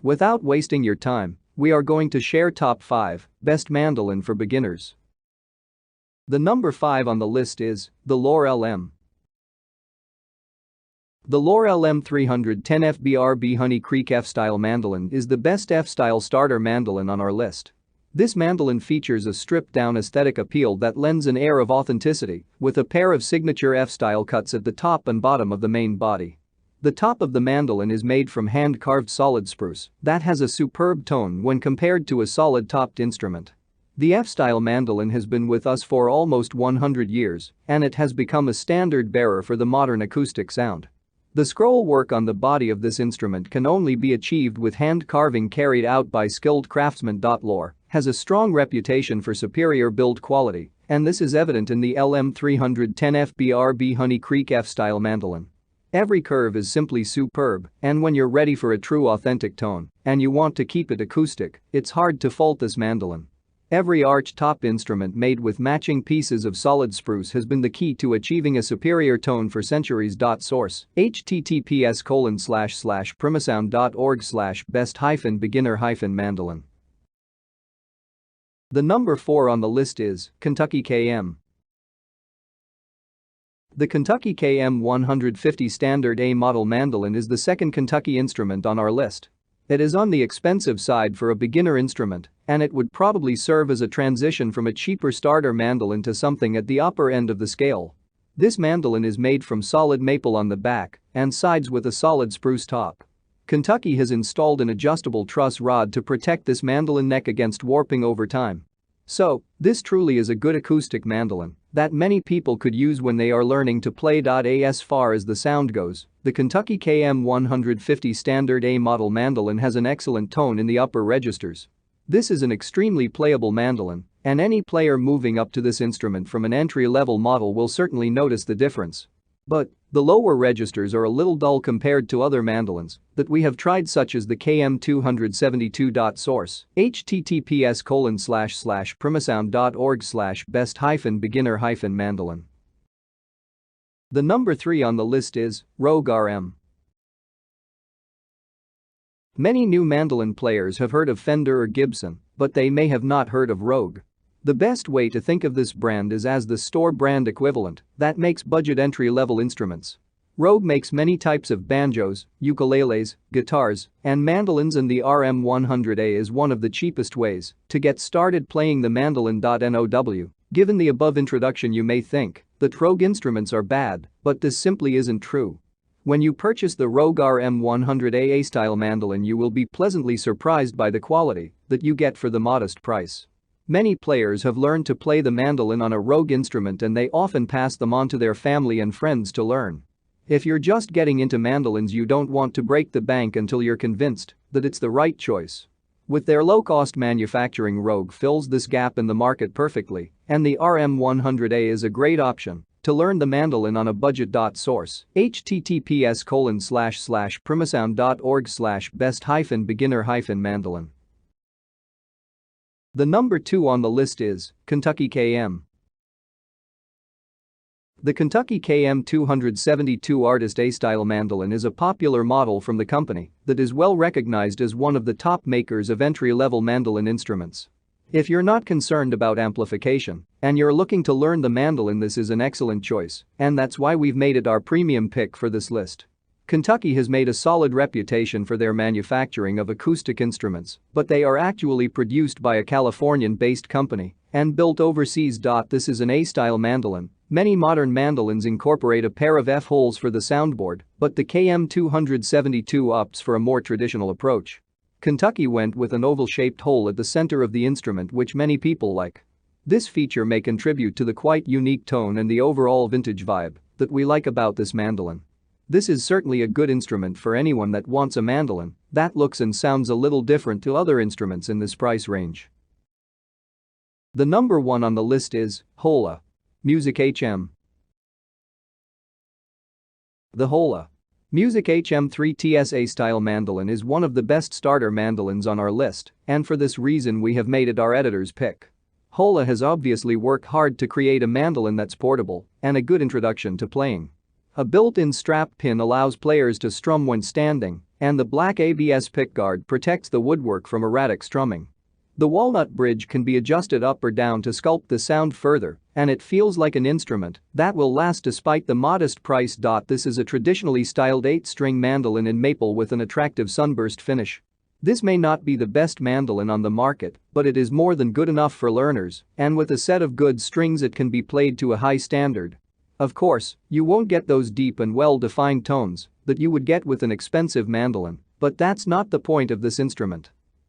Without wasting your time, we are going to share top 5 best mandolin for beginners. The number 5 on the list is the Lore LM. The Lore LM 310 FBRB Honey Creek F-style mandolin is the best F-style starter mandolin on our list. This mandolin features a stripped-down aesthetic appeal that lends an air of authenticity, with a pair of signature F-style cuts at the top and bottom of the main body. The top of the mandolin is made from hand-carved solid spruce that has a superb tone when compared to a solid-topped instrument. The F-style mandolin has been with us for almost 100 years, and it has become a standard bearer for the modern acoustic sound. The scroll work on the body of this instrument can only be achieved with hand carving carried out by skilled craftsmen. Lore has a strong reputation for superior build quality, and this is evident in the LM 310 FBRB Honey Creek F-style mandolin. Every curve is simply superb, and when you're ready for a true authentic tone and you want to keep it acoustic, it's hard to fault this mandolin. Every arch-top instrument made with matching pieces of solid spruce has been the key to achieving a superior tone for centuries. Source: https://primasound.org/best-beginner-mandolin. The number 4 on the list is Kentucky KM. The Kentucky KM 150 Standard A model mandolin is the second Kentucky instrument on our list. It is on the expensive side for a beginner instrument, and it would probably serve as a transition from a cheaper starter mandolin to something at the upper end of the scale. This mandolin is made from solid maple on the back and sides with a solid spruce top. Kentucky has installed an adjustable truss rod to protect this mandolin neck against warping over time. So, this truly is a good acoustic mandolin that many people could use when they are learning to play. As far as the sound goes, the Kentucky KM 150 Standard A model mandolin has an excellent tone in the upper registers. This is an extremely playable mandolin, and any player moving up to this instrument from an entry-level model will certainly notice the difference. But the lower registers are a little dull compared to other mandolins that we have tried, such as the KM 272. Source: https://primasound.org/best-beginner-mandolin. The number 3 on the list is Rogue RM. Many new mandolin players have heard of Fender or Gibson, but they may have not heard of Rogue. The best way to think of this brand is as the store brand equivalent that makes budget entry-level instruments. Rogue makes many types of banjos, ukuleles, guitars, and mandolins, and the RM100A is one of the cheapest ways to get started playing the mandolin. Now, given the above introduction, you may think that Rogue instruments are bad, but this simply isn't true. When you purchase the Rogue RM100A A-style mandolin, you will be pleasantly surprised by the quality that you get for the modest price. Many players have learned to play the mandolin on a Rogue instrument, and they often pass them on to their family and friends to learn. If you're just getting into mandolins, you don't want to break the bank until you're convinced that it's the right choice. With their low-cost manufacturing, Rogue fills this gap in the market perfectly, and the RM100A is a great option to learn the mandolin on a budget. Source: https://primasound.org/best-beginner-mandolin. The number 2 on the list is Kentucky KM. The Kentucky KM 272 Artist A-style mandolin is a popular model from the company that is well recognized as one of the top makers of entry-level mandolin instruments. If you're not concerned about amplification and you're looking to learn the mandolin, this is an excellent choice, and that's why we've made it our premium pick for this list. Kentucky has made a solid reputation for their manufacturing of acoustic instruments, but they are actually produced by a Californian-based company and built overseas. This is an A-style mandolin. Many modern mandolins incorporate a pair of F-holes for the soundboard, but the KM 272 opts for a more traditional approach. Kentucky went with an oval-shaped hole at the center of the instrument, which many people like. This feature may contribute to the quite unique tone and the overall vintage vibe that we like about this mandolin. This is certainly a good instrument for anyone that wants a mandolin that looks and sounds a little different to other instruments in this price range. The number 1 on the list is Hola Music HM. The Hola Music HM3 TSA style mandolin is one of the best starter mandolins on our list, and for this reason we have made it our editor's pick. Hola has obviously worked hard to create a mandolin that's portable and a good introduction to playing. A built-in strap pin allows players to strum when standing, and the black ABS pickguard protects the woodwork from erratic strumming. The walnut bridge can be adjusted up or down to sculpt the sound further, and it feels like an instrument that will last despite the modest price. This is a traditionally styled 8-string mandolin in maple with an attractive sunburst finish. This may not be the best mandolin on the market, but it is more than good enough for learners, and with a set of good strings it can be played to a high standard. Of course, you won't get those deep and well-defined tones that you would get with an expensive mandolin, but that's not the point of this instrument.